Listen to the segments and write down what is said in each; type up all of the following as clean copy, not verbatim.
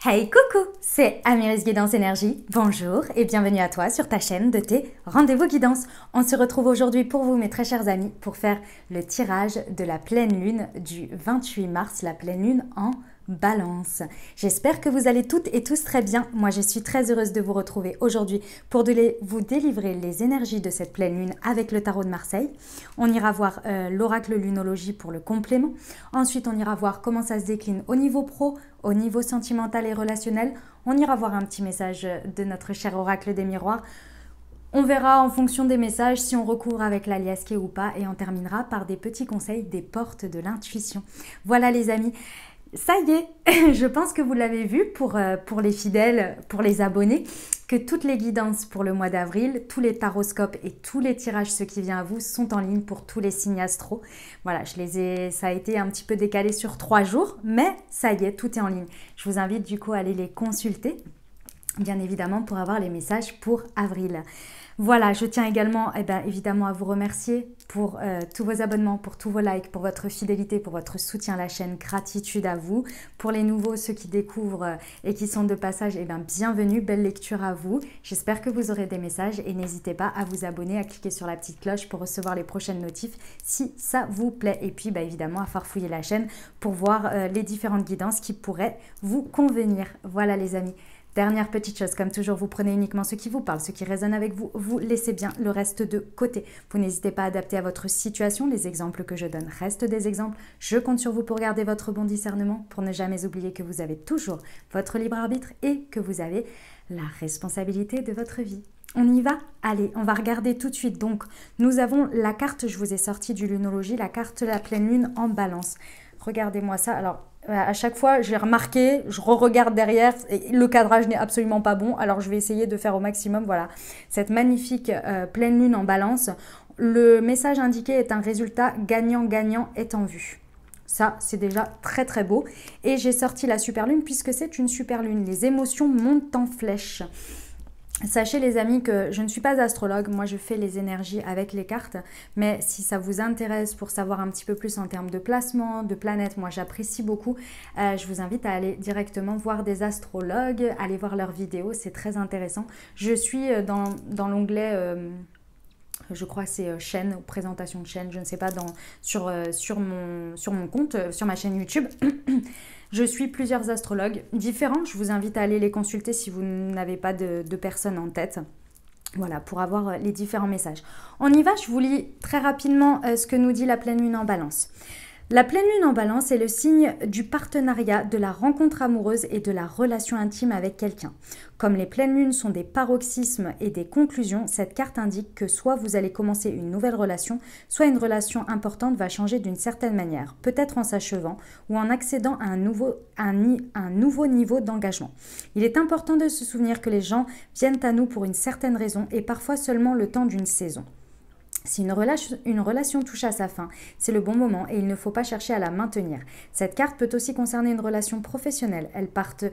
Hey coucou, c'est Amiris Guidance Énergie. Bonjour et bienvenue à toi sur ta chaîne de tes rendez-vous guidance. On se retrouve aujourd'hui pour vous mes très chers amis pour faire le tirage de la pleine lune du 28 mars, la pleine lune en Balance. J'espère que vous allez toutes et tous très bien. Moi, je suis très heureuse de vous retrouver aujourd'hui pour vous délivrer les énergies de cette pleine lune avec le tarot de Marseille. On ira voir l'oracle lunologie pour le complément. Ensuite, on ira voir comment ça se décline au niveau pro, au niveau sentimental et relationnel. On ira voir un petit message de notre cher oracle des miroirs. On verra en fonction des messages si on recourt avec l'aliasqué ou pas et on terminera par des petits conseils des portes de l'intuition. Voilà les amis. Ça y est, je pense que vous l'avez vu pour les fidèles, pour les abonnés, que toutes les guidances pour le mois d'avril, tous les taroscopes et tous les tirages, ceux qui viennent à vous, sont en ligne pour tous les signes astro. Voilà, ça a été un petit peu décalé sur 3 jours, mais ça y est, tout est en ligne. Je vous invite du coup à aller les consulter, bien évidemment, pour avoir les messages pour avril. Voilà, je tiens également évidemment à vous remercier pour tous vos abonnements, pour tous vos likes, pour votre fidélité, pour votre soutien à la chaîne. Gratitude à vous. Pour les nouveaux, ceux qui découvrent et qui sont de passage, bienvenue, belle lecture à vous. J'espère que vous aurez des messages et n'hésitez pas à vous abonner, à cliquer sur la petite cloche pour recevoir les prochaines notifs si ça vous plaît. Et puis évidemment à farfouiller la chaîne pour voir les différentes guidances qui pourraient vous convenir. Voilà les amis. Dernière petite chose, comme toujours, vous prenez uniquement ce qui vous parle, ce qui résonne avec vous, vous laissez bien le reste de côté. Vous n'hésitez pas à adapter à votre situation, les exemples que je donne restent des exemples. Je compte sur vous pour garder votre bon discernement, pour ne jamais oublier que vous avez toujours votre libre arbitre et que vous avez la responsabilité de votre vie. On y va? Allez, on va regarder tout de suite. Donc, nous avons la carte, je vous ai sorti du lunologie, la carte de la pleine lune en balance. Regardez-moi ça. Alors, à chaque fois, j'ai remarqué, je re-regarde derrière, et le cadrage n'est absolument pas bon. Alors, je vais essayer de faire au maximum, voilà, cette magnifique pleine lune en balance. Le message indiqué est un résultat gagnant-gagnant est en vue. Ça, c'est déjà très très beau. Et j'ai sorti la super lune puisque c'est une super lune. Les émotions montent en flèche. Sachez les amis que je ne suis pas astrologue, moi je fais les énergies avec les cartes, mais si ça vous intéresse pour savoir un petit peu plus en termes de placement, de planètes, moi j'apprécie beaucoup, je vous invite à aller directement voir des astrologues, aller voir leurs vidéos, c'est très intéressant. Je suis dans l'onglet... je crois que c'est chaîne ou présentation de chaîne, je ne sais pas, sur mon compte, sur ma chaîne YouTube. Je suis plusieurs astrologues différents. Je vous invite à aller les consulter si vous n'avez pas de personnes en tête. Voilà, pour avoir les différents messages. On y va, je vous lis très rapidement ce que nous dit la pleine lune en balance. La pleine lune en balance est le signe du partenariat, de la rencontre amoureuse et de la relation intime avec quelqu'un. Comme les pleines lunes sont des paroxysmes et des conclusions, cette carte indique que soit vous allez commencer une nouvelle relation, soit une relation importante va changer d'une certaine manière, peut-être en s'achevant ou en accédant à un nouveau niveau d'engagement. Il est important de se souvenir que les gens viennent à nous pour une certaine raison et parfois seulement le temps d'une saison. Si une relation touche à sa fin, c'est le bon moment et il ne faut pas chercher à la maintenir. Cette carte peut aussi concerner une relation professionnelle. Elle porte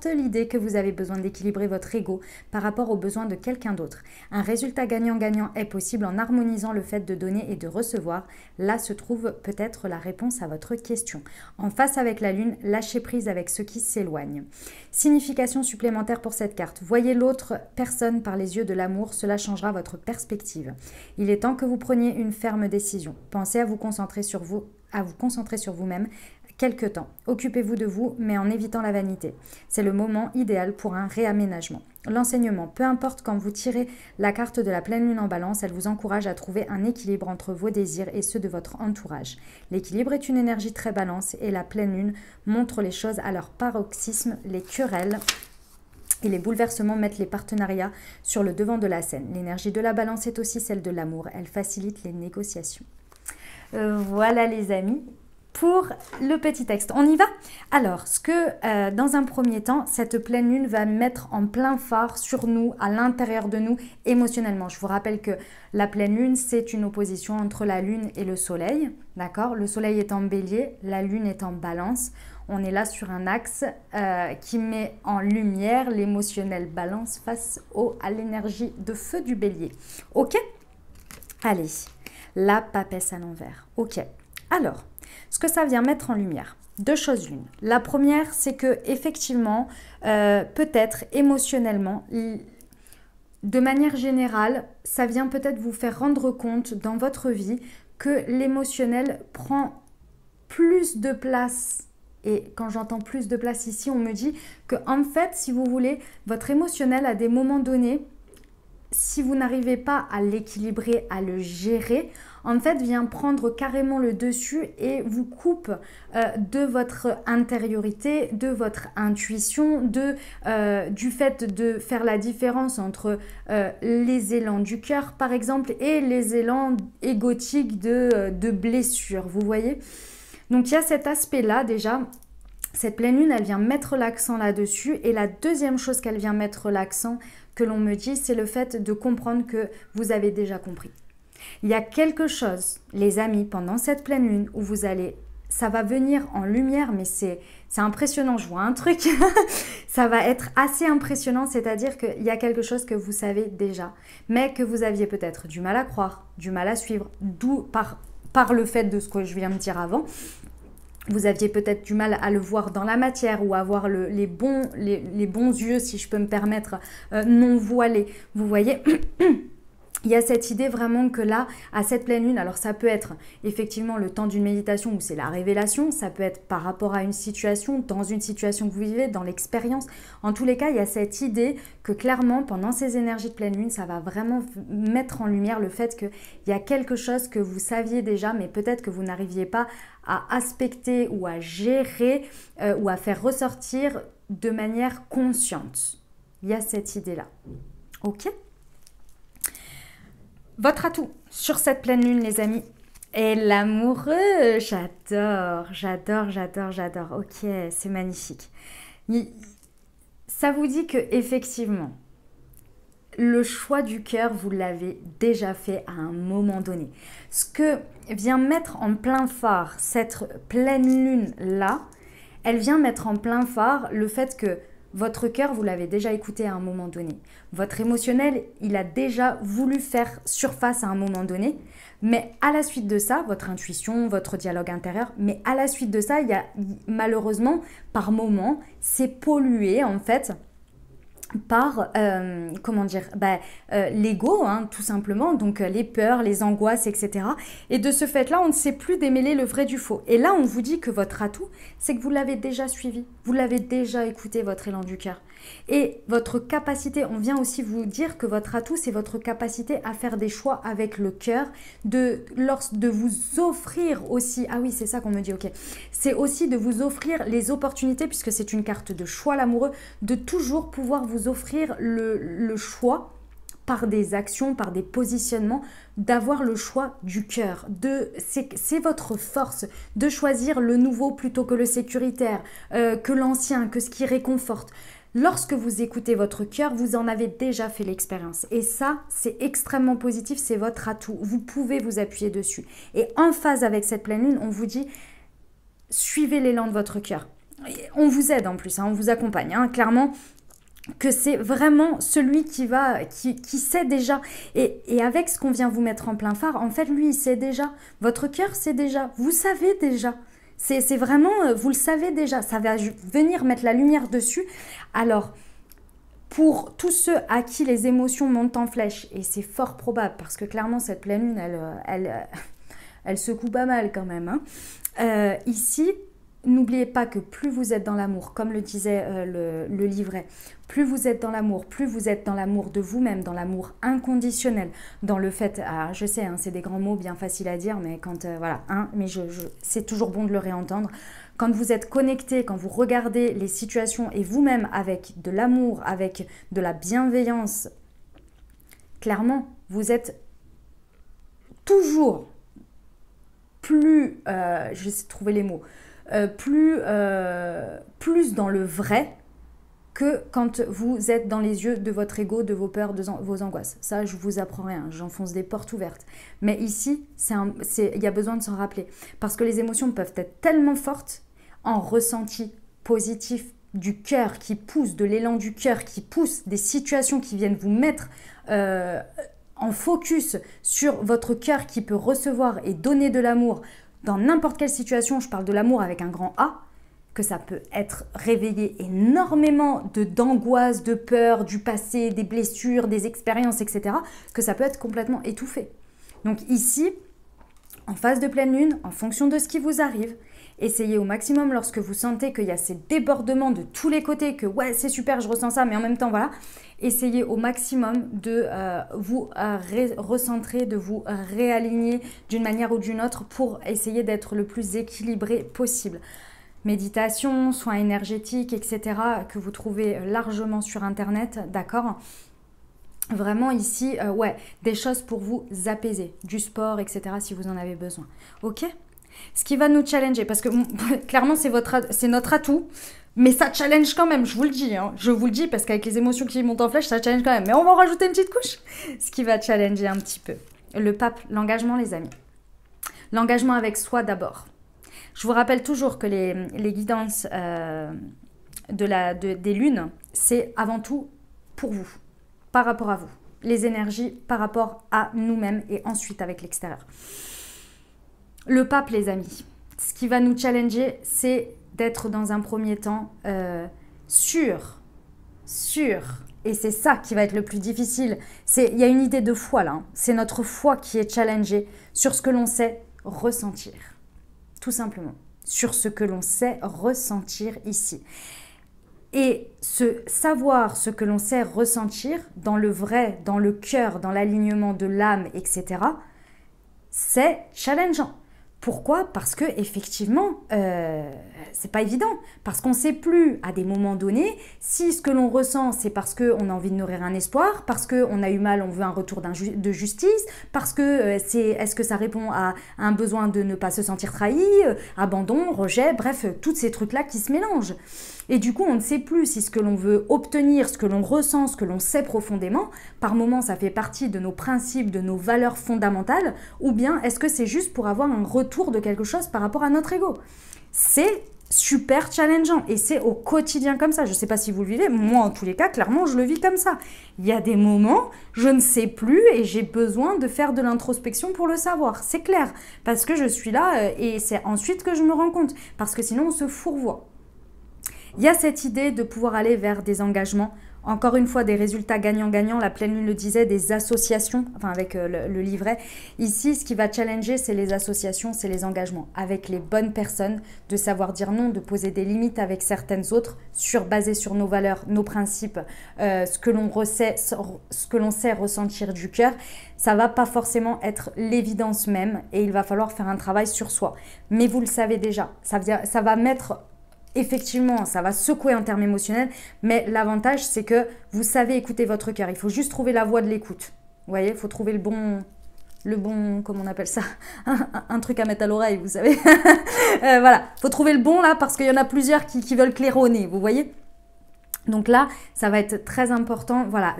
l'idée que vous avez besoin d'équilibrer votre ego par rapport aux besoins de quelqu'un d'autre. Un résultat gagnant-gagnant est possible en harmonisant le fait de donner et de recevoir. Là se trouve peut-être la réponse à votre question. En face avec la lune, lâchez prise avec ceux qui s'éloignent. Signification supplémentaire pour cette carte. Voyez l'autre personne par les yeux de l'amour, cela changera votre perspective. Il est temps que vous preniez une ferme décision. Pensez à vous concentrer sur vous-même quelque temps. Occupez-vous de vous, mais en évitant la vanité. C'est le moment idéal pour un réaménagement. L'enseignement, peu importe quand vous tirez la carte de la pleine lune en balance, elle vous encourage à trouver un équilibre entre vos désirs et ceux de votre entourage. L'équilibre est une énergie très balance et la pleine lune montre les choses à leur paroxysme, les querelles et les bouleversements mettent les partenariats sur le devant de la scène. L'énergie de la balance est aussi celle de l'amour. Elle facilite les négociations. Voilà les amis. Pour le petit texte, on y va? Alors, dans un premier temps, cette pleine lune va mettre en plein phare sur nous, à l'intérieur de nous, émotionnellement. Je vous rappelle que la pleine lune, c'est une opposition entre la lune et le soleil, d'accord? Le soleil est en bélier, la lune est en balance. On est là sur un axe qui met en lumière l'émotionnel balance face à l'énergie de feu du bélier. Ok? Allez, la papesse à l'envers. Ok. Alors, ce que ça vient mettre en lumière. deux choses l'une. La première, c'est que effectivement, peut-être émotionnellement, de manière générale, ça vient peut-être vous faire rendre compte dans votre vie que l'émotionnel prend plus de place. Et quand j'entends plus de place ici, on me dit que en fait, si vous voulez, votre émotionnel à des moments donnés, si vous n'arrivez pas à l'équilibrer, à le gérer, en fait, vient prendre carrément le dessus et vous coupe de votre intériorité, de votre intuition, du fait de faire la différence entre les élans du cœur, par exemple, et les élans égotiques de blessure, vous voyez? Donc, il y a cet aspect-là déjà. Cette pleine lune, elle vient mettre l'accent là-dessus. Et la deuxième chose qu'elle vient mettre l'accent, que l'on me dit, c'est le fait de comprendre que vous avez déjà compris. Il y a quelque chose, les amis, pendant cette pleine lune, où vous allez, ça va venir en lumière, mais c'est impressionnant, je vois un truc, ça va être assez impressionnant, c'est-à-dire qu'il y a quelque chose que vous savez déjà, mais que vous aviez peut-être du mal à croire, du mal à suivre, d'où par le fait de ce que je viens de dire avant. Vous aviez peut-être du mal à le voir dans la matière ou à avoir les bons yeux, si je peux me permettre, non voilés. Vous voyez, il y a cette idée vraiment que là, à cette pleine lune, alors ça peut être effectivement le temps d'une méditation où c'est la révélation, ça peut être par rapport à une situation, dans une situation que vous vivez, dans l'expérience. En tous les cas, il y a cette idée que clairement, pendant ces énergies de pleine lune, ça va vraiment mettre en lumière le fait qu'il y a quelque chose que vous saviez déjà, mais peut-être que vous n'arriviez pas à aspecter ou à gérer ou à faire ressortir de manière consciente. Il y a cette idée-là. Ok ? Votre atout sur cette pleine lune, les amis, est l'amoureux. J'adore. Ok, c'est magnifique. Ça vous dit que effectivement, le choix du cœur, vous l'avez déjà fait à un moment donné. Ce que vient mettre en plein phare cette pleine lune-là, elle vient mettre en plein phare le fait que votre cœur, vous l'avez déjà écouté à un moment donné. Votre émotionnel, il a déjà voulu faire surface à un moment donné. Mais à la suite de ça, votre intuition, votre dialogue intérieur, mais à la suite de ça, il y a malheureusement, par moment, c'est pollué en fait par, l'ego, hein, tout simplement, donc les peurs, les angoisses, etc. Et de ce fait-là, on ne sait plus démêler le vrai du faux. Et là, on vous dit que votre atout, c'est que vous l'avez déjà suivi, vous l'avez déjà écouté, votre élan du cœur. Et votre capacité, on vient aussi vous dire que votre atout, c'est votre capacité à faire des choix avec le cœur, de vous offrir aussi, ah oui, c'est ça qu'on me dit, ok, c'est aussi de vous offrir les opportunités, puisque c'est une carte de choix l'amoureux, de toujours pouvoir vous offrir le choix par des actions, par des positionnements, d'avoir le choix du cœur. C'est votre force de choisir le nouveau plutôt que le sécuritaire, que l'ancien, que ce qui réconforte. Lorsque vous écoutez votre cœur, vous en avez déjà fait l'expérience. Et ça, c'est extrêmement positif, c'est votre atout. Vous pouvez vous appuyer dessus. Et en phase avec cette pleine lune, on vous dit, suivez l'élan de votre cœur. On vous aide en plus, hein, on vous accompagne, hein, clairement, que c'est vraiment celui qui sait déjà. Et avec ce qu'on vient vous mettre en plein phare, en fait, lui, il sait déjà. Votre cœur sait déjà. Vous savez déjà. C'est vraiment, vous le savez déjà, ça va venir mettre la lumière dessus. Alors, pour tous ceux à qui les émotions montent en flèche, et c'est fort probable, parce que clairement, cette pleine lune, elle secoue pas mal quand même. Hein. Ici, n'oubliez pas que plus vous êtes dans l'amour, comme le disait le livret, plus vous êtes dans l'amour de vous-même, dans l'amour inconditionnel, dans le fait, je sais, hein, c'est des grands mots bien faciles à dire, mais quand, mais c'est toujours bon de le réentendre. Quand vous êtes connecté, quand vous regardez les situations et vous-même avec de l'amour, avec de la bienveillance, clairement, vous êtes toujours plus, je sais trouver les mots, plus dans le vrai que quand vous êtes dans les yeux de votre ego, de vos peurs, de vos angoisses. Ça, je vous apprends rien, j'enfonce des portes ouvertes. Mais ici, il y a besoin de s'en rappeler. Parce que les émotions peuvent être tellement fortes en ressenti positif du cœur qui pousse, de l'élan du cœur qui pousse, des situations qui viennent vous mettre en focus sur votre cœur qui peut recevoir et donner de l'amour dans n'importe quelle situation, je parle de l'amour avec un grand A, que ça peut être réveillé énormément d'angoisse, de peur, du passé, des blessures, des expériences, etc., que ça peut être complètement étouffé. Donc ici, en phase de pleine lune, en fonction de ce qui vous arrive, essayez au maximum lorsque vous sentez qu'il y a ces débordements de tous les côtés, que ouais c'est super, je ressens ça, mais en même temps voilà, essayez au maximum de vous recentrer, de vous réaligner d'une manière ou d'une autre pour essayer d'être le plus équilibré possible. Méditation, soins énergétiques, etc., que vous trouvez largement sur Internet, d'accord ? Vraiment ici, ouais, des choses pour vous apaiser, du sport, etc., si vous en avez besoin. Ok ? Ce qui va nous challenger, parce que clairement, c'est notre atout, mais ça challenge quand même, je vous le dis. Hein, je vous le dis, parce qu'avec les émotions qui montent en flèche, ça challenge quand même. Mais on va en rajouter une petite couche. Ce qui va challenger un petit peu. Le pape, l'engagement, les amis. L'engagement avec soi d'abord. Je vous rappelle toujours que les guidances des lunes, c'est avant tout pour vous, par rapport à vous. Les énergies par rapport à nous-mêmes et ensuite avec l'extérieur. Le pape, les amis, ce qui va nous challenger, c'est d'être dans un premier temps sûr, et c'est ça qui va être le plus difficile. Il y a une idée de foi là, hein. C'est notre foi qui est challengée sur ce que l'on sait ressentir. Tout simplement, sur ce que l'on sait ressentir ici. Et savoir ce que l'on sait ressentir dans le vrai, dans le cœur, dans l'alignement de l'âme, etc., c'est challengeant. Pourquoi ? Parce que effectivement, c'est pas évident. Parce qu'on ne sait plus à des moments donnés si ce que l'on ressent, c'est parce qu'on a envie de nourrir un espoir, parce qu'on a eu mal, on veut un retour de justice, parce que est-ce que ça répond à un besoin de ne pas se sentir trahi, abandon, rejet, bref, tous ces trucs-là qui se mélangent. Et du coup, on ne sait plus si ce que l'on veut obtenir, ce que l'on ressent, ce que l'on sait profondément, par moments, ça fait partie de nos principes, de nos valeurs fondamentales, ou bien est-ce que c'est juste pour avoir un retour de quelque chose par rapport à notre ego ? C'est super challengeant et c'est au quotidien comme ça. Je ne sais pas si vous le vivez, moi en tous les cas, clairement, je le vis comme ça. Il y a des moments, je ne sais plus et j'ai besoin de faire de l'introspection pour le savoir, c'est clair, parce que je suis là et c'est ensuite que je me rends compte, parce que sinon on se fourvoie. Il y a cette idée de pouvoir aller vers des engagements, encore une fois des résultats gagnant-gagnant, la pleine lune le disait, des associations, enfin avec le livret. Ici, ce qui va challenger, c'est les associations, c'est les engagements, avec les bonnes personnes, de savoir dire non, de poser des limites avec certaines autres, basées sur nos valeurs, nos principes, ce que l'on sait ressentir du cœur. Ça va pas forcément être l'évidence même et il va falloir faire un travail sur soi. Mais vous le savez déjà, ça va mettre... Effectivement, ça va secouer en termes émotionnels, mais l'avantage, c'est que vous savez écouter votre cœur. Il faut juste trouver la voie de l'écoute. Vous voyez, il faut trouver le bon, comment on appelle ça, un truc à mettre à l'oreille, vous savez. Voilà, il faut trouver le bon là, parce qu'il y en a plusieurs qui veulent claironner, vous voyez. Donc là, ça va être très important, voilà,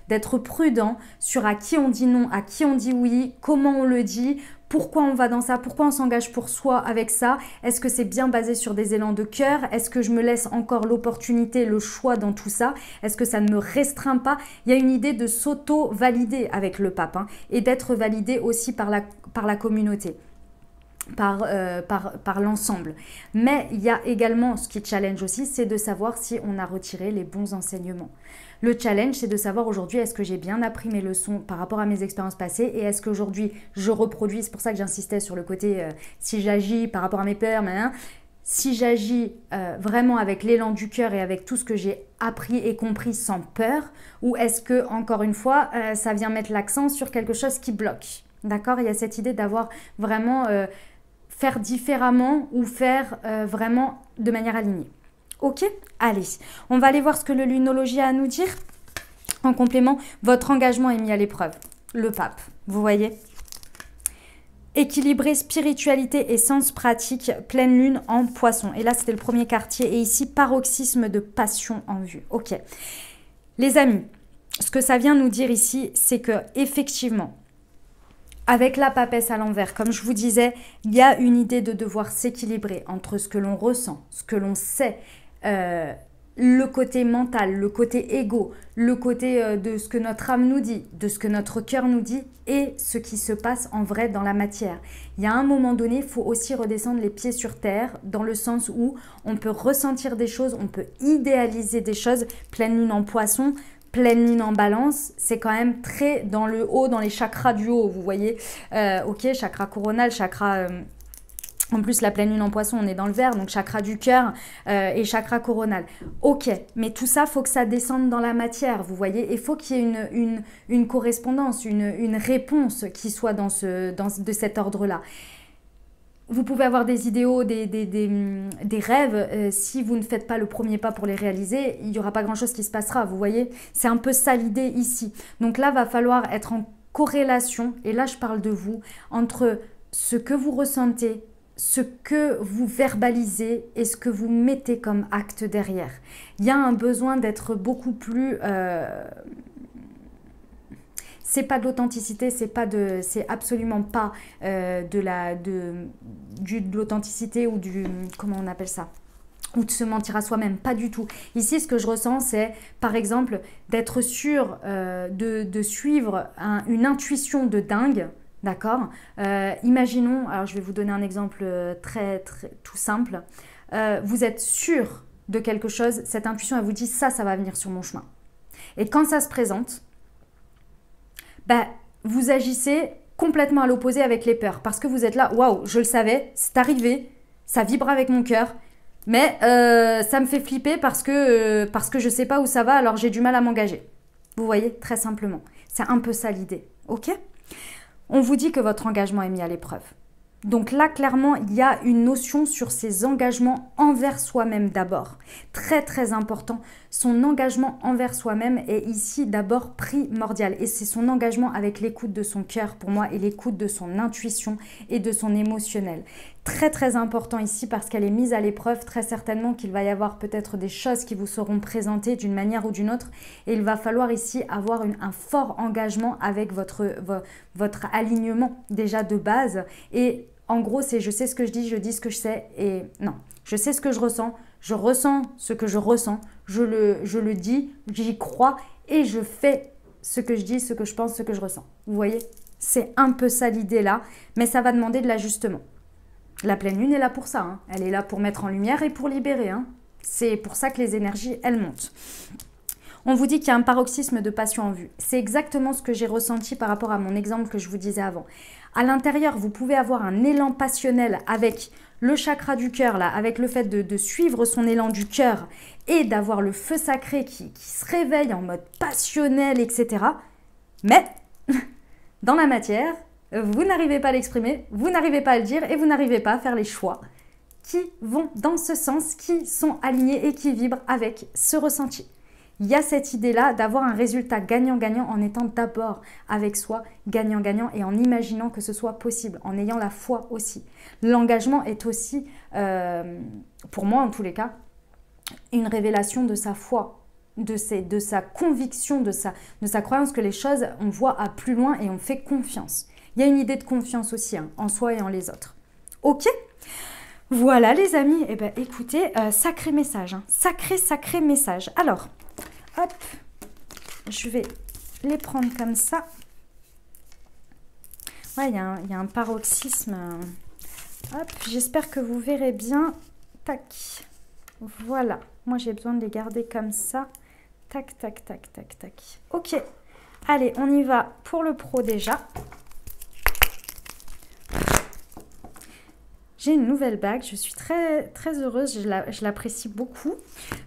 d'être prudent sur à qui on dit non, à qui on dit oui, comment on le dit, pourquoi on va dans ça, pourquoi on s'engage pour soi avec ça, est-ce que c'est bien basé sur des élans de cœur, est-ce que je me laisse encore l'opportunité, le choix dans tout ça, est-ce que ça ne me restreint pas. Il y a une idée de s'auto-valider avec le pape hein, et d'être validé aussi par la communauté. Par l'ensemble. Mais il y a également, ce qui challenge aussi, c'est de savoir si on a retiré les bons enseignements. Le challenge, c'est de savoir aujourd'hui, est-ce que j'ai bien appris mes leçons par rapport à mes expériences passées et est-ce qu'aujourd'hui, je reproduis, c'est pour ça que j'insistais sur le côté, si j'agis par rapport à mes peurs, si j'agis vraiment avec l'élan du cœur et avec tout ce que j'ai appris et compris sans peur, ou est-ce que, encore une fois, ça vient mettre l'accent sur quelque chose qui bloque. D'accord ? Il y a cette idée d'avoir vraiment... faire différemment ou faire vraiment de manière alignée. Ok ? Allez, on va aller voir ce que le lunologie a à nous dire. En complément, votre engagement est mis à l'épreuve. Le pape, vous voyez ? Équilibrer spiritualité et sens pratique, pleine lune en poisson. Et là, c'était le premier quartier. Et ici, paroxysme de passion en vue. Ok. Les amis, ce que ça vient nous dire ici, c'est que effectivement, avec la papesse à l'envers, comme je vous disais, il y a une idée de devoir s'équilibrer entre ce que l'on ressent, ce que l'on sait, le côté mental, le côté égo, le côté de ce que notre âme nous dit, de ce que notre cœur nous dit et ce qui se passe en vrai dans la matière. Il y a un moment donné, il faut aussi redescendre les pieds sur terre dans le sens où on peut ressentir des choses, on peut idéaliser des choses. Pleine lune en poisson, pleine lune en balance, c'est quand même très dans le haut, dans les chakras du haut, vous voyez. Ok, chakra coronal, chakra... En plus, la pleine lune en poisson, on est dans le vert, donc chakra du cœur et chakra coronal. Ok, mais tout ça, il faut que ça descende dans la matière, vous voyez. Il faut qu'il y ait une correspondance, une réponse qui soit de cet ordre-là. Vous pouvez avoir des idéaux, des rêves. Si vous ne faites pas le premier pas pour les réaliser, il n'y aura pas grand-chose qui se passera, vous voyez. C'est un peu ça l'idée ici. Donc là, va falloir être en corrélation, et là, je parle de vous, entre ce que vous ressentez, ce que vous verbalisez et ce que vous mettez comme acte derrière. Il y a un besoin d'être beaucoup plus... c'est pas de l'authenticité, c'est absolument pas de l'authenticité ou du... Comment on appelle ça ? Ou de se mentir à soi-même, pas du tout. Ici, ce que je ressens, c'est, par exemple, d'être sûr de suivre une intuition de dingue. D'accord. Imaginons, alors je vais vous donner un exemple très tout simple. Vous êtes sûr de quelque chose, cette intuition, elle vous dit ça va venir sur mon chemin. Et quand ça se présente, vous agissez complètement à l'opposé avec les peurs. Parce que vous êtes là, waouh, je le savais, c'est arrivé, ça vibre avec mon cœur. Mais ça me fait flipper parce que je ne sais pas où ça va, alors j'ai du mal à m'engager. Vous voyez, très simplement. C'est un peu ça l'idée. Ok ? On vous dit que votre engagement est mis à l'épreuve. Donc là, clairement, il y a une notion sur ses engagements envers soi-même d'abord. Très, très important. Son engagement envers soi-même est ici d'abord primordial. Et c'est son engagement avec l'écoute de son cœur pour moi et l'écoute de son intuition et de son émotionnel. Très, très important ici parce qu'elle est mise à l'épreuve. Très certainement qu'il va y avoir peut-être des choses qui vous seront présentées d'une manière ou d'une autre. Et il va falloir ici avoir un fort engagement avec votre alignement déjà de base. Et en gros, c'est je sais ce que je dis ce que je sais. Et non, je sais ce que je ressens ce que je ressens, je le dis, j'y crois et je fais ce que je dis, ce que je pense, ce que je ressens. Vous voyez ? C'est un peu ça l'idée là, mais ça va demander de l'ajustement. La pleine lune est là pour ça, hein. Elle est là pour mettre en lumière et pour libérer. Hein. C'est pour ça que les énergies, elles montent. On vous dit qu'il y a un paroxysme de passion en vue. C'est exactement ce que j'ai ressenti par rapport à mon exemple que je vous disais avant. À l'intérieur, vous pouvez avoir un élan passionnel avec le chakra du cœur, là, avec le fait de suivre son élan du cœur et d'avoir le feu sacré qui se réveille en mode passionnel, etc. Mais, dans la matière, vous n'arrivez pas à l'exprimer, vous n'arrivez pas à le dire et vous n'arrivez pas à faire les choix qui vont dans ce sens, qui sont alignés et qui vibrent avec ce ressenti. Il y a cette idée-là d'avoir un résultat gagnant-gagnant en étant d'abord avec soi gagnant-gagnant et en imaginant que ce soit possible, en ayant la foi aussi. L'engagement est aussi, pour moi en tous les cas, une révélation de sa foi, de sa conviction, de sa croyance que les choses, on voit à plus loin et on fait confiance. Il y a une idée de confiance aussi hein, en soi et en les autres. Ok ? Voilà les amis, eh ben, écoutez, sacré message, hein. Sacré message. Alors, hop, je vais les prendre comme ça. Ouais, il y a un paroxysme. Hop, j'espère que vous verrez bien. Tac, voilà. Moi, j'ai besoin de les garder comme ça. Tac, tac, tac, tac, tac. Ok, allez, on y va pour le pro déjà. J'ai une nouvelle bague, je suis très, très heureuse, je l'apprécie beaucoup,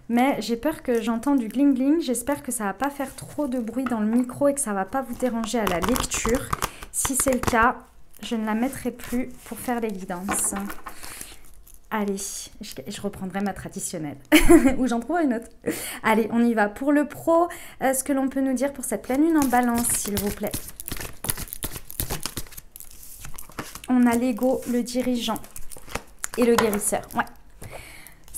mais j'ai peur que j'entende du gling gling. J'espère que ça ne va pas faire trop de bruit dans le micro et que ça ne va pas vous déranger à la lecture. Si c'est le cas, je ne la mettrai plus pour faire les guidances. Allez, je reprendrai ma traditionnelle, ou j'en trouve une autre. Allez, on y va. Pour le pro, ce que l'on peut nous dire pour cette pleine lune en balance, s'il vous plaît. On a l'ego, le dirigeant et le guérisseur. Ouais.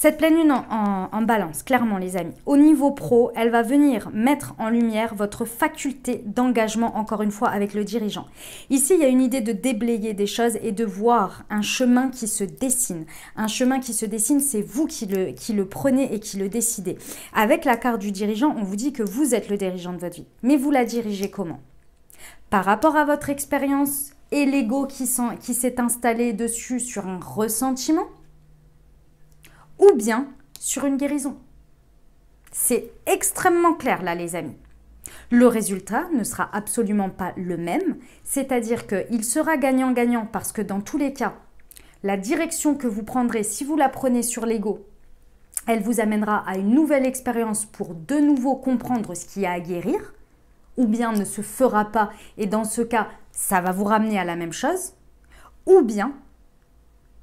Cette pleine lune en balance, clairement les amis, au niveau pro, elle va venir mettre en lumière votre faculté d'engagement, encore une fois, avec le dirigeant. Ici, il y a une idée de déblayer des choses et de voir un chemin qui se dessine. Un chemin qui se dessine, c'est vous qui le prenez et qui le décidez. Avec la carte du dirigeant, on vous dit que vous êtes le dirigeant de votre vie. Mais vous la dirigez comment? Par rapport à votre expérience et l'ego qui s'est installé dessus sur un ressentiment, ou bien sur une guérison. C'est extrêmement clair là les amis. Le résultat ne sera absolument pas le même, c'est-à-dire qu'il sera gagnant-gagnant parce que dans tous les cas, la direction que vous prendrez, si vous la prenez sur l'ego, elle vous amènera à une nouvelle expérience pour de nouveau comprendre ce qu'il y a à guérir, ou bien ne se fera pas et dans ce cas, ça va vous ramener à la même chose, ou bien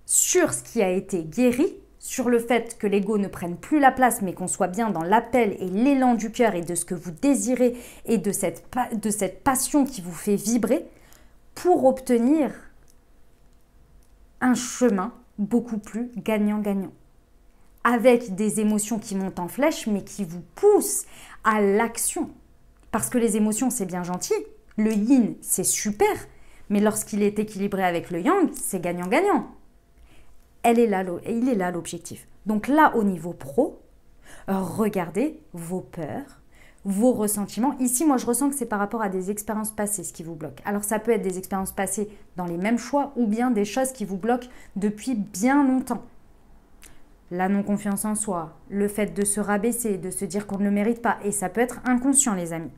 sur ce qui a été guéri, sur le fait que l'ego ne prenne plus la place, mais qu'on soit bien dans l'appel et l'élan du cœur et de ce que vous désirez et de cette passion qui vous fait vibrer pour obtenir un chemin beaucoup plus gagnant-gagnant. Avec des émotions qui montent en flèche, mais qui vous poussent à l'action. Parce que les émotions, c'est bien gentil. Le yin, c'est super. Mais lorsqu'il est équilibré avec le yang, c'est gagnant-gagnant. Il est là l'objectif. Donc là, au niveau pro, regardez vos peurs, vos ressentiments. Ici, moi, je ressens que c'est par rapport à des expériences passées ce qui vous bloque. Alors, ça peut être des expériences passées dans les mêmes choix ou bien des choses qui vous bloquent depuis bien longtemps. La non-confiance en soi, le fait de se rabaisser, de se dire qu'on ne le mérite pas. Et ça peut être inconscient, les amis.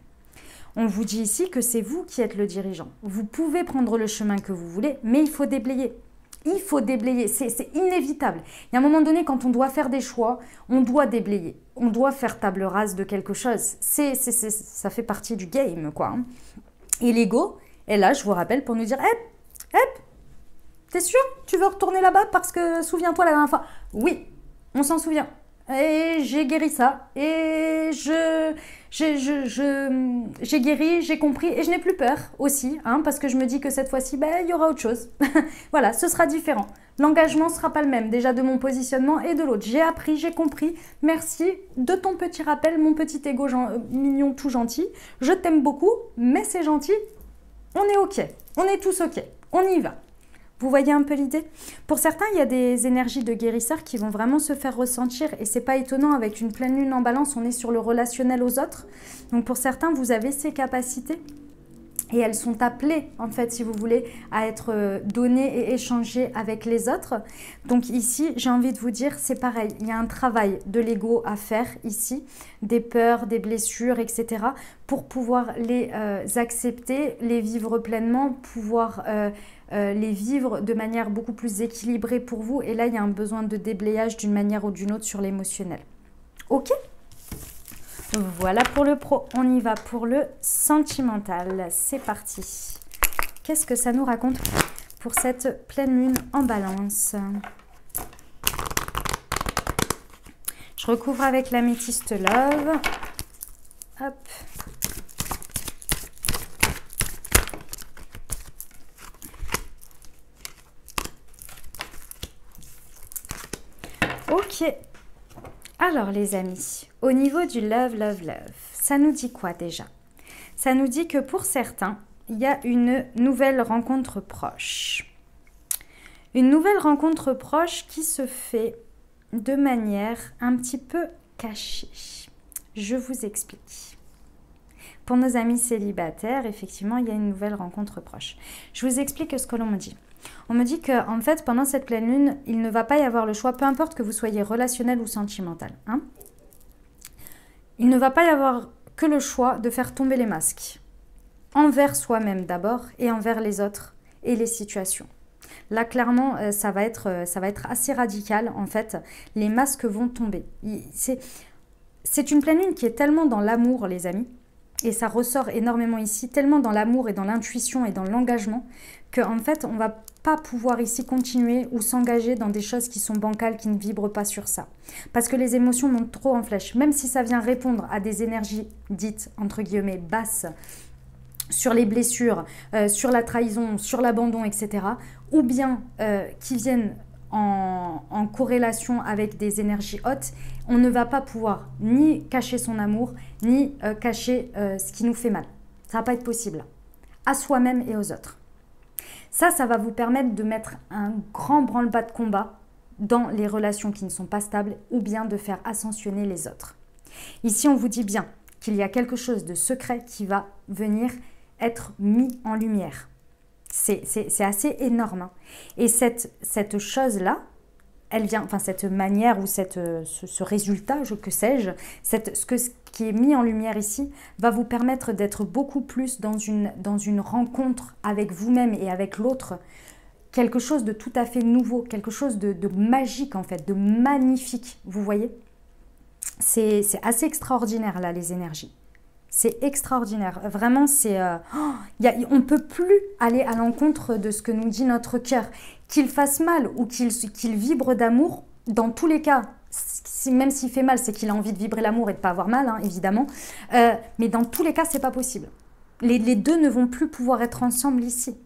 On vous dit ici que c'est vous qui êtes le dirigeant. Vous pouvez prendre le chemin que vous voulez, mais il faut déblayer. Il faut déblayer, c'est inévitable. Il y a un moment donné, quand on doit faire des choix, on doit déblayer. On doit faire table rase de quelque chose. Ça fait partie du game, quoi. Et l'ego est là, je vous rappelle, pour nous dire « Hep, t'es sûr? Tu veux retourner là-bas parce que souviens-toi la dernière fois ?» Oui, on s'en souvient. Et j'ai guéri ça. Et j'ai guéri, j'ai compris. Et je n'ai plus peur aussi, parce que je me dis que cette fois-ci, il y aura autre chose. Voilà, ce sera différent. L'engagement ne sera pas le même, déjà de mon positionnement et de l'autre. J'ai appris, j'ai compris. Merci de ton petit rappel, mon petit ego mignon tout gentil. Je t'aime beaucoup, mais c'est gentil. On est OK. On est tous OK. On y va. Vous voyez un peu l'idée? Pour certains, il y a des énergies de guérisseurs qui vont vraiment se faire ressentir et c'est pas étonnant, avec une pleine lune en balance, on est sur le relationnel aux autres. Donc pour certains, vous avez ces capacités et elles sont appelées, en fait, si vous voulez, à être données et échangées avec les autres. Donc ici, j'ai envie de vous dire, c'est pareil, il y a un travail de l'ego à faire ici, des peurs, des blessures, etc. pour pouvoir les accepter, les vivre pleinement, pouvoir les vivre de manière beaucoup plus équilibrée pour vous. Et là, il y a un besoin de déblayage d'une manière ou d'une autre sur l'émotionnel. Ok? Voilà pour le pro. On y va pour le sentimental. C'est parti. Qu'est-ce que ça nous raconte pour cette pleine lune en balance? Je recouvre avec l'améthyste love. Hop. Ok, alors les amis, au niveau du love, ça nous dit quoi déjà? Ça nous dit que pour certains, il y a une nouvelle rencontre proche. Une nouvelle rencontre proche qui se fait de manière un petit peu cachée. Je vous explique. Pour nos amis célibataires, effectivement, il y a une nouvelle rencontre proche. Je vous explique ce que l'on me dit. On me dit qu'en fait, pendant cette pleine lune, il ne va pas y avoir le choix, peu importe que vous soyez relationnel ou sentimental. Il ne va pas y avoir que le choix de faire tomber les masques. Envers soi-même d'abord et envers les autres et les situations. Là, clairement, ça va être assez radical, en fait. Les masques vont tomber. C'est une pleine lune qui est tellement dans l'amour, les amis, et ça ressort énormément ici, tellement dans l'amour et dans l'intuition et dans l'engagement, qu'en fait, on ne va pas pouvoir ici continuer ou s'engager dans des choses qui sont bancales, qui ne vibrent pas sur ça. Parce que les émotions montent trop en flèche. Même si ça vient répondre à des énergies dites, entre guillemets, basses, sur les blessures, sur la trahison, sur l'abandon, etc. Ou bien qui viennent en corrélation avec des énergies hautes, on ne va pas pouvoir ni cacher son amour, ni cacher ce qui nous fait mal. Ça ne va pas être possible, à soi-même et aux autres. Ça va vous permettre de mettre un grand branle-bas de combat dans les relations qui ne sont pas stables ou bien de faire ascensionner les autres. Ici, on vous dit bien qu'il y a quelque chose de secret qui va venir être mis en lumière. C'est assez énorme. Hein. Et cette chose-là, elle vient, enfin cette manière ou ce résultat, que sais-je, ce qui est mis en lumière ici, va vous permettre d'être beaucoup plus dans une rencontre avec vous-même et avec l'autre, quelque chose de tout à fait nouveau, quelque chose de magique en fait, de magnifique, vous voyez. C'est assez extraordinaire là, les énergies. C'est extraordinaire. Vraiment, on ne peut plus aller à l'encontre de ce que nous dit notre cœur. Qu'il fasse mal ou qu'il vibre d'amour, dans tous les cas, même s'il fait mal, c'est qu'il a envie de vibrer l'amour et de ne pas avoir mal, hein, évidemment. Mais dans tous les cas, ce n'est pas possible. Les deux ne vont plus pouvoir être ensemble ici.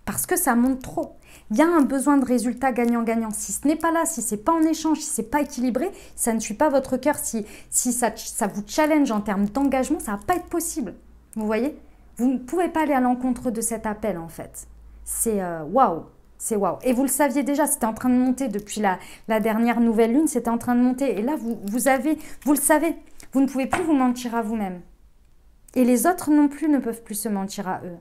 Parce que ça monte trop. Il y a un besoin de résultat gagnant-gagnant. Si ce n'est pas là, si ce n'est pas en échange, si ce n'est pas équilibré, ça ne suit pas votre cœur, si ça vous challenge en termes d'engagement, ça ne va pas être possible. Vous voyez? Vous ne pouvez pas aller à l'encontre de cet appel en fait. C'est waouh, c'est waouh. Et vous le saviez déjà, c'était en train de monter depuis la dernière nouvelle lune, c'était en train de monter. Et là, vous le savez, vous ne pouvez plus vous mentir à vous-même. Et les autres non plus ne peuvent plus se mentir à eux.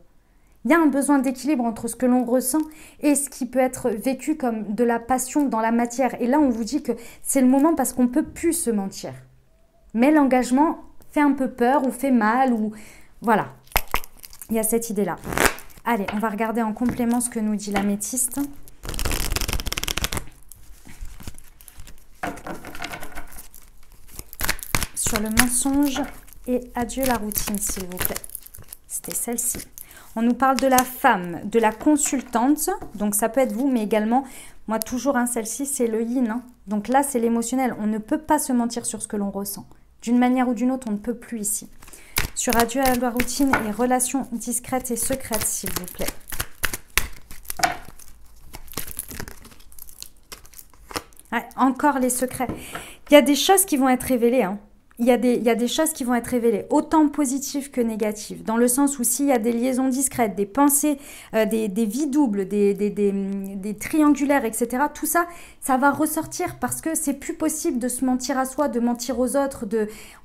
Il y a un besoin d'équilibre entre ce que l'on ressent et ce qui peut être vécu comme de la passion dans la matière. Et là, on vous dit que c'est le moment parce qu'on ne peut plus se mentir. Mais l'engagement fait un peu peur ou fait mal. Ou voilà, il y a cette idée-là. Allez, on va regarder en complément ce que nous dit l'améthyste. Sur le mensonge et adieu la routine, s'il vous plaît. C'était celle-ci. On nous parle de la femme, de la consultante. Donc, ça peut être vous, mais également, moi, toujours, hein, celle-ci, c'est le yin. Hein. Donc là, c'est l'émotionnel. On ne peut pas se mentir sur ce que l'on ressent. D'une manière ou d'une autre, on ne peut plus ici. Sur adieu à la routine et relations discrètes et secrètes, s'il vous plaît. Ouais, encore les secrets. Il y a des choses qui vont être révélées, hein. Il y a des choses qui vont être révélées, autant positives que négatives, dans le sens où s'il y a des liaisons discrètes, des pensées, des vies doubles, des triangulaires, etc., tout ça, ça va ressortir parce que c'est plus possible de se mentir à soi, de mentir aux autres,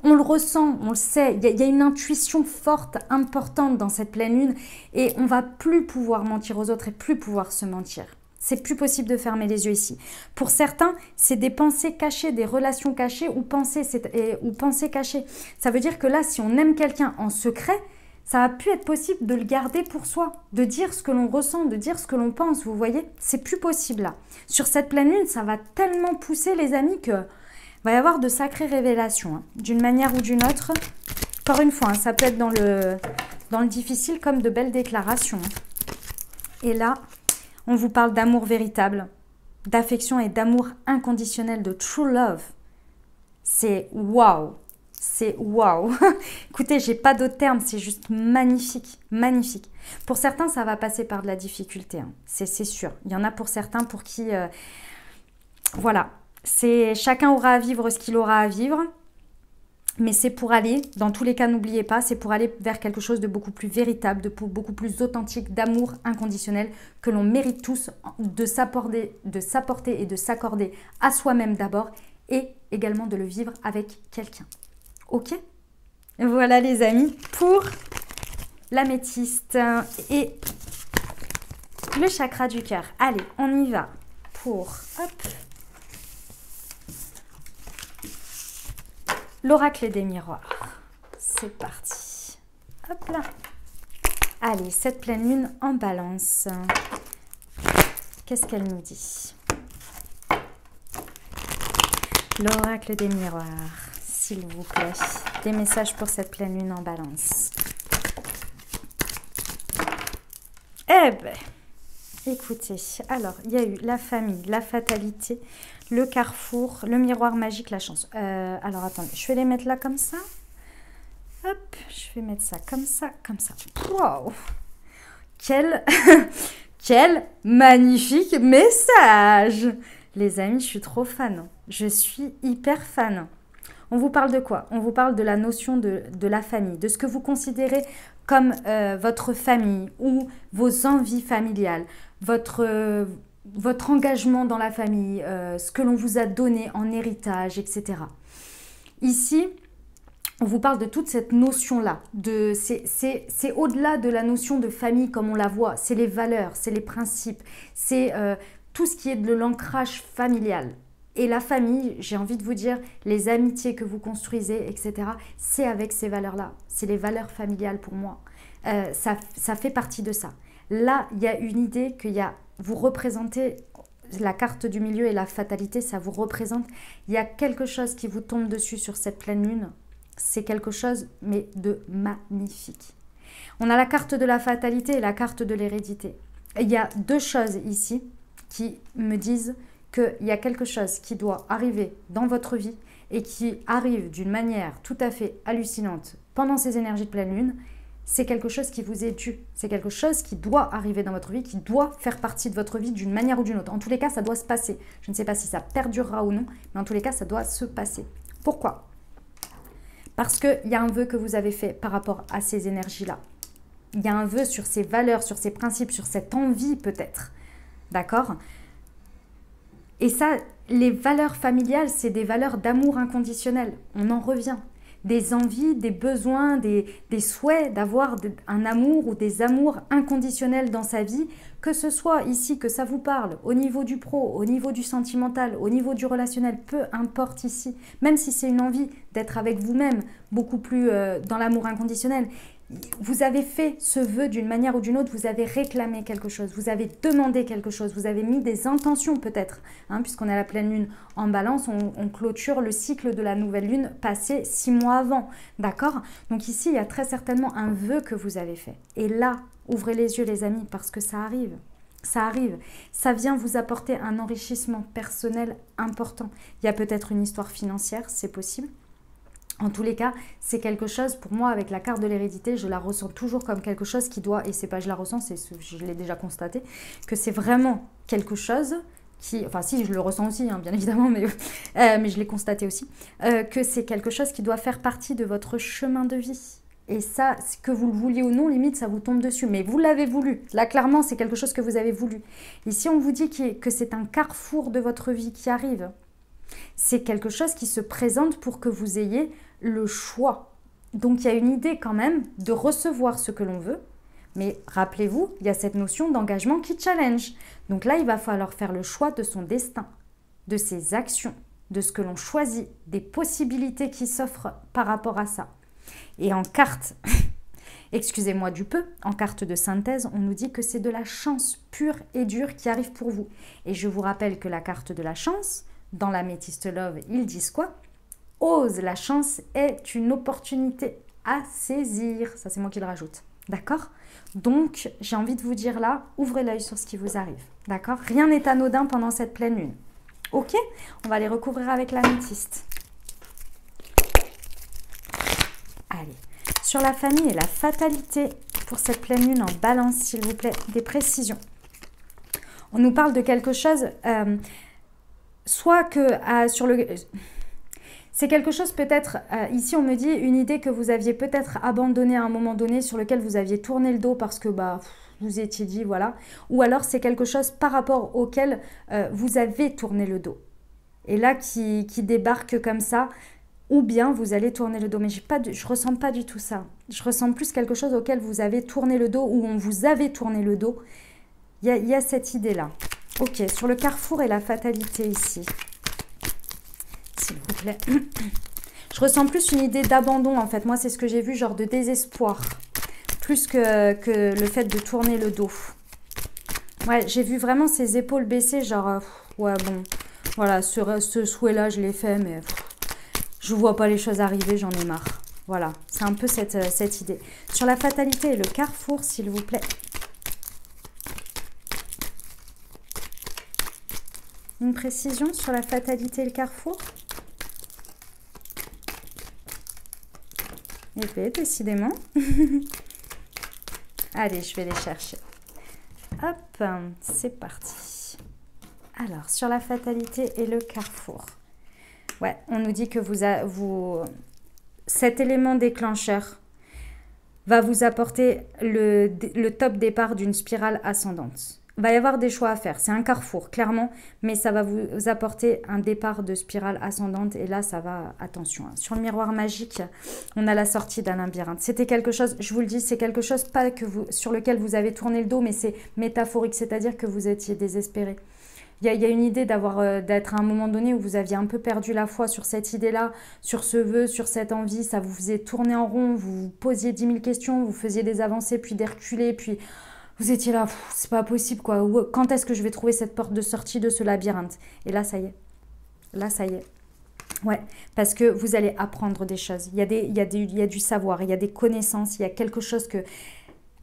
on le ressent, on le sait, il y a une intuition forte, importante dans cette pleine lune et on va plus pouvoir mentir aux autres et plus pouvoir se mentir. C'est plus possible de fermer les yeux ici. Pour certains, c'est des pensées cachées, des relations cachées ou pensées cachées. Ça veut dire que là, si on aime quelqu'un en secret, ça va plus être possible de le garder pour soi, de dire ce que l'on ressent, de dire ce que l'on pense, vous voyez? C'est plus possible là. Sur cette pleine lune, ça va tellement pousser les amis que va y avoir de sacrées révélations, hein, d'une manière ou d'une autre. Encore une fois, hein, ça peut être dans le difficile comme de belles déclarations. Et là, on vous parle d'amour véritable, d'affection et d'amour inconditionnel, de true love. C'est waouh, c'est waouh. Écoutez, j'ai pas d'autres termes, c'est juste magnifique, magnifique. Pour certains, ça va passer par de la difficulté, hein. C'est sûr. Il y en a pour certains pour qui, voilà, chacun aura à vivre ce qu'il aura à vivre. Mais c'est pour aller, dans tous les cas, n'oubliez pas, c'est pour aller vers quelque chose de beaucoup plus véritable, de beaucoup plus authentique, d'amour inconditionnel, que l'on mérite tous de s'apporter et de s'accorder à soi-même d'abord, et également de le vivre avec quelqu'un. Ok? Voilà les amis, pour l'améthyste et le chakra du cœur. Allez, on y va pour... Hop. L'oracle des miroirs. C'est parti. Hop là. Allez, cette pleine lune en balance. Qu'est-ce qu'elle nous dit? L'oracle des miroirs, s'il vous plaît. Des messages pour cette pleine lune en balance. Eh ben, écoutez, alors, il y a eu la famille, la fatalité, le carrefour, le miroir magique, la chance. Alors, attendez, je vais les mettre là comme ça. Hop, je vais mettre ça comme ça, comme ça. Wow! Quel magnifique message! Les amis, je suis trop fan. Je suis hyper fan. On vous parle de quoi? On vous parle de la notion de la famille, de ce que vous considérez comme votre famille ou vos envies familiales, votre engagement dans la famille, ce que l'on vous a donné en héritage, etc. Ici, on vous parle de toute cette notion-là. C'est au-delà de la notion de famille comme on la voit. C'est les valeurs, c'est les principes, c'est tout ce qui est de l'ancrage familial. Et la famille, j'ai envie de vous dire, les amitiés que vous construisez, etc., c'est avec ces valeurs-là. C'est les valeurs familiales pour moi. Ça fait partie de ça. Là, il y a une idée vous représentez la carte du milieu et la fatalité, ça vous représente. Il y a quelque chose qui vous tombe dessus sur cette pleine lune. C'est quelque chose, mais de magnifique. On a la carte de la fatalité et la carte de l'hérédité. Il y a deux choses ici qui me disent qu'il y a quelque chose qui doit arriver dans votre vie et qui arrive d'une manière tout à fait hallucinante pendant ces énergies de pleine lune. C'est quelque chose qui vous est dû. C'est quelque chose qui doit arriver dans votre vie, qui doit faire partie de votre vie d'une manière ou d'une autre. En tous les cas, ça doit se passer. Je ne sais pas si ça perdurera ou non, mais en tous les cas, ça doit se passer. Pourquoi ? Parce qu'il y a un vœu que vous avez fait par rapport à ces énergies-là. Il y a un vœu sur ces valeurs, sur ces principes, sur cette envie peut-être. D'accord ? Et ça, les valeurs familiales, c'est des valeurs d'amour inconditionnel. On en revient. Des envies, des besoins, des souhaits d'avoir un amour ou des amours inconditionnels dans sa vie, que ce soit ici, que ça vous parle, au niveau du pro, au niveau du sentimental, au niveau du relationnel, peu importe ici, même si c'est une envie d'être avec vous-même, beaucoup plus dans l'amour inconditionnel, vous avez fait ce vœu d'une manière ou d'une autre, vous avez réclamé quelque chose, vous avez demandé quelque chose, vous avez mis des intentions peut-être, hein, puisqu'on est à la pleine lune en balance, on clôture le cycle de la nouvelle lune passé 6 mois avant, d'accord? Donc ici, il y a très certainement un vœu que vous avez fait. Et là, ouvrez les yeux les amis, parce que ça arrive. Ça arrive, ça vient vous apporter un enrichissement personnel important. Il y a peut-être une histoire financière, c'est possible. En tous les cas, c'est quelque chose, pour moi, avec la carte de l'hérédité, je la ressens toujours comme quelque chose qui doit, et c'est pas je la ressens, je l'ai déjà constaté, que c'est vraiment quelque chose qui, enfin si, je le ressens aussi, hein, bien évidemment, mais je l'ai constaté aussi, que c'est quelque chose qui doit faire partie de votre chemin de vie. Et ça, que vous le vouliez ou non, limite, ça vous tombe dessus. Mais vous l'avez voulu. Là, clairement, c'est quelque chose que vous avez voulu. Ici, on vous dit que c'est un carrefour de votre vie qui arrive. C'est quelque chose qui se présente pour que vous ayez le choix. Donc, il y a une idée quand même de recevoir ce que l'on veut. Mais rappelez-vous, il y a cette notion d'engagement qui challenge. Donc là, il va falloir faire le choix de son destin, de ses actions, de ce que l'on choisit, des possibilités qui s'offrent par rapport à ça. Et en carte, excusez-moi du peu, en carte de synthèse, on nous dit que c'est de la chance pure et dure qui arrive pour vous. Et je vous rappelle que la carte de la chance, dans l'Améthyste Love, ils disent quoi? Ose, la chance est une opportunité à saisir. Ça, c'est moi qui le rajoute. D'accord? Donc, j'ai envie de vous dire là, ouvrez l'œil sur ce qui vous arrive. D'accord? Rien n'est anodin pendant cette pleine lune. Ok? On va les recouvrir avec l'améthyste. Allez, sur la famille et la fatalité pour cette pleine lune en balance, s'il vous plaît, des précisions. On nous parle de quelque chose, soit que sur le... C'est quelque chose peut-être, ici on me dit une idée que vous aviez peut-être abandonnée à un moment donné, sur lequel vous aviez tourné le dos parce que vous étiez dit, voilà. Ou alors c'est quelque chose par rapport auquel vous avez tourné le dos. Et là qui débarque comme ça, ou bien vous allez tourner le dos. Mais je ne ressens pas du tout ça. Je ressens plus quelque chose auquel vous avez tourné le dos, ou on vous avait tourné le dos. Il y a cette idée-là. Ok, sur le carrefour et la fatalité ici. S'il vous plaît. Je ressens plus une idée d'abandon en fait. Moi, c'est ce que j'ai vu, genre de désespoir. Plus que le fait de tourner le dos. Ouais, j'ai vu vraiment ses épaules baisser, genre... ouais, bon, voilà, ce souhait-là, je l'ai fait, mais... je ne vois pas les choses arriver, j'en ai marre. Voilà, c'est un peu cette idée. Sur la fatalité et le carrefour, s'il vous plaît. Une précision sur la fatalité et le carrefour. Épée, décidément. Allez, je vais les chercher. Hop, c'est parti. Alors, sur la fatalité et le carrefour. Ouais, on nous dit que cet élément déclencheur va vous apporter le top départ d'une spirale ascendante. Il va y avoir des choix à faire. C'est un carrefour, clairement, mais ça va vous apporter un départ de spirale ascendante. Et là, ça va, attention. Hein. Sur le miroir magique, on a la sortie d'un labyrinthe. C'était quelque chose, je vous le dis, c'est quelque chose pas sur lequel vous avez tourné le dos, mais c'est métaphorique, c'est-à-dire que vous étiez désespéré. Il y a une idée d'être à un moment donné où vous aviez un peu perdu la foi sur cette idée-là, sur ce vœu, sur cette envie. Ça vous faisait tourner en rond, vous vous posiez 10 000 questions, vous faisiez des avancées, puis des reculés, puis vous étiez là, c'est pas possible quoi. Quand est-ce que je vais trouver cette porte de sortie de ce labyrinthe? Et là, ça y est. Là, ça y est. Ouais, parce que vous allez apprendre des choses. Il y a du savoir, il y a des connaissances, il y a quelque chose que...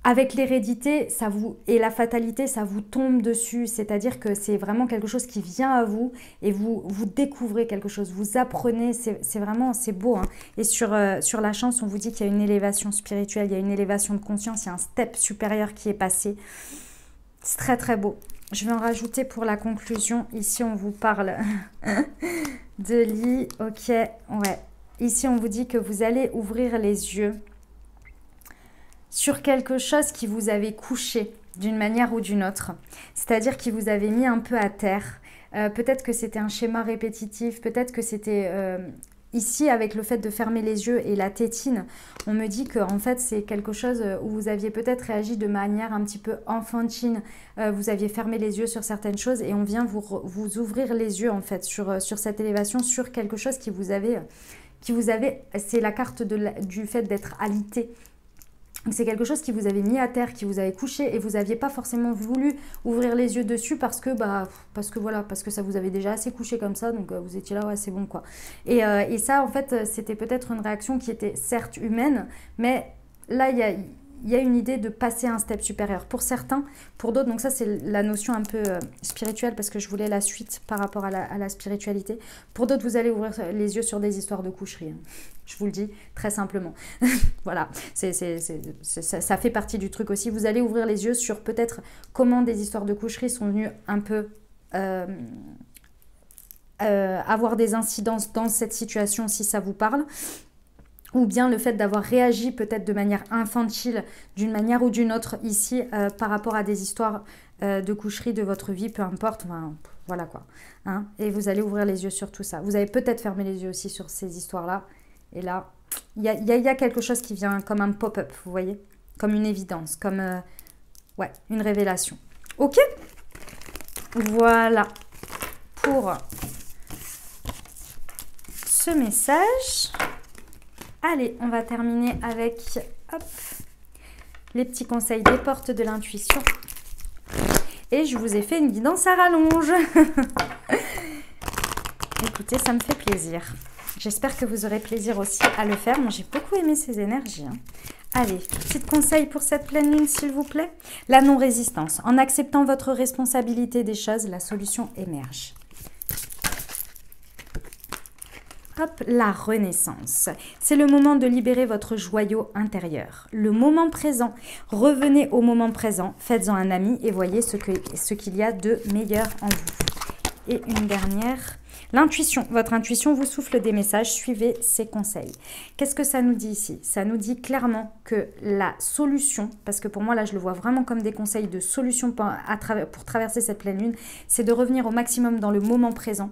Avec l'hérédité et la fatalité, ça vous tombe dessus. C'est-à-dire que c'est vraiment quelque chose qui vient à vous et vous découvrez quelque chose, vous apprenez. C'est vraiment, c'est beau. Hein. Et sur la chance, on vous dit qu'il y a une élévation spirituelle, il y a une élévation de conscience, il y a un step supérieur qui est passé. C'est très très beau. Je vais en rajouter pour la conclusion. Ici, on vous parle de lit. Ok, ouais. Ici, on vous dit que vous allez ouvrir les yeux sur quelque chose qui vous avait couché d'une manière ou d'une autre. C'est-à-dire qui vous avait mis un peu à terre. Peut-être que c'était un schéma répétitif, peut-être que c'était... Ici, avec le fait de fermer les yeux et la tétine, on me dit que en fait, c'est quelque chose où vous aviez peut-être réagi de manière un petit peu enfantine. Vous aviez fermé les yeux sur certaines choses et on vient vous ouvrir les yeux en fait sur cette élévation, sur quelque chose qui vous avait... c'est la carte du fait d'être alité. C'est quelque chose qui vous avait mis à terre, qui vous avait couché et vous n'aviez pas forcément voulu ouvrir les yeux dessus parce que ça vous avait déjà assez couché comme ça, donc vous étiez là, ouais, c'est bon quoi. Et ça, en fait, c'était peut-être une réaction qui était certes humaine, mais là, il y a une idée de passer à un step supérieur. Pour certains, pour d'autres, donc ça c'est la notion un peu spirituelle parce que je voulais la suite par rapport à la spiritualité. Pour d'autres, vous allez ouvrir les yeux sur des histoires de coucherie. Hein. Je vous le dis très simplement. Voilà, ça fait partie du truc aussi. Vous allez ouvrir les yeux sur peut-être comment des histoires de coucherie sont venues un peu... avoir des incidences dans cette situation si ça vous parle. Ou bien le fait d'avoir réagi peut-être de manière infantile, d'une manière ou d'une autre ici, par rapport à des histoires de coucherie de votre vie, peu importe, enfin, voilà quoi. Hein, et vous allez ouvrir les yeux sur tout ça. Vous avez peut-être fermé les yeux aussi sur ces histoires-là. Et là, il y a quelque chose qui vient comme un pop-up, vous voyez? Comme une évidence, comme ouais, une révélation. Ok? Voilà pour ce message. Allez, on va terminer avec hop, les petits conseils des portes de l'intuition. Et je vous ai fait une guidance à rallonge. Écoutez, ça me fait plaisir. J'espère que vous aurez plaisir aussi à le faire. Moi, j'ai beaucoup aimé ces énergies. Hein. Allez, petit conseil pour cette pleine lune, s'il vous plaît. La non-résistance. En acceptant votre responsabilité des choses, la solution émerge. Hop, la renaissance. C'est le moment de libérer votre joyau intérieur. Le moment présent. Revenez au moment présent, faites-en un ami et voyez ce qu'il y a de meilleur en vous. Et une dernière, l'intuition. Votre intuition vous souffle des messages, suivez ses conseils. Qu'est-ce que ça nous dit ici? Ça nous dit clairement que la solution, parce que pour moi là je le vois vraiment comme des conseils de solution pour traverser cette pleine lune, c'est de revenir au maximum dans le moment présent.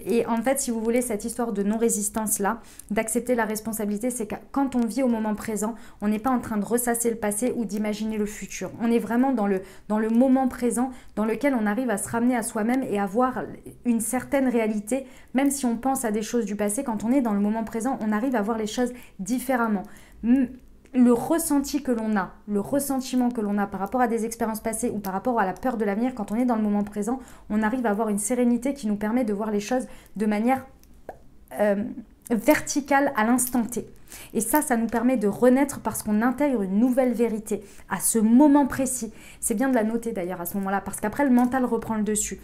Et en fait, si vous voulez, cette histoire de non-résistance là, d'accepter la responsabilité, c'est que quand on vit au moment présent, on n'est pas en train de ressasser le passé ou d'imaginer le futur. On est vraiment dans le moment présent dans lequel on arrive à se ramener à soi-même et à voir une certaine réalité, même si on pense à des choses du passé. Quand on est dans le moment présent, on arrive à voir les choses différemment. Le ressenti que l'on a, le ressentiment que l'on a par rapport à des expériences passées ou par rapport à la peur de l'avenir, quand on est dans le moment présent, on arrive à avoir une sérénité qui nous permet de voir les choses de manière verticale à l'instant T. Et ça nous permet de renaître parce qu'on intègre une nouvelle vérité à ce moment précis. C'est bien de la noter d'ailleurs à ce moment-là, parce qu'après le mental reprend le dessus.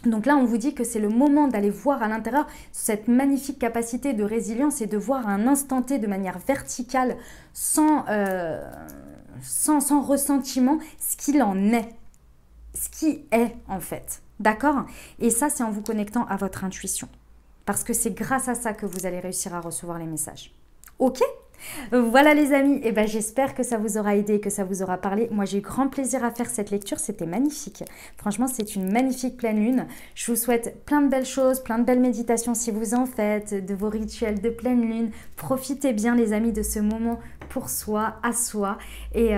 Donc là, on vous dit que c'est le moment d'aller voir à l'intérieur cette magnifique capacité de résilience et de voir à un instant T de manière verticale, sans ressentiment, ce qu'il en est, ce qui est en fait. D'accord? Et ça, c'est en vous connectant à votre intuition. Parce que c'est grâce à ça que vous allez réussir à recevoir les messages. Ok? Voilà les amis, et ben j'espère que ça vous aura aidé, que ça vous aura parlé. Moi j'ai eu grand plaisir à faire cette lecture, c'était magnifique. Franchement c'est une magnifique pleine lune. Je vous souhaite plein de belles choses, plein de belles méditations si vous en faites, de vos rituels de pleine lune. Profitez bien les amis de ce moment pour soi, à soi. Et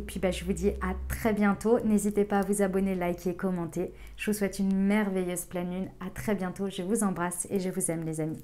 puis je vous dis à très bientôt. N'hésitez pas à vous abonner, liker, commenter. Je vous souhaite une merveilleuse pleine lune. À très bientôt, je vous embrasse et je vous aime les amis.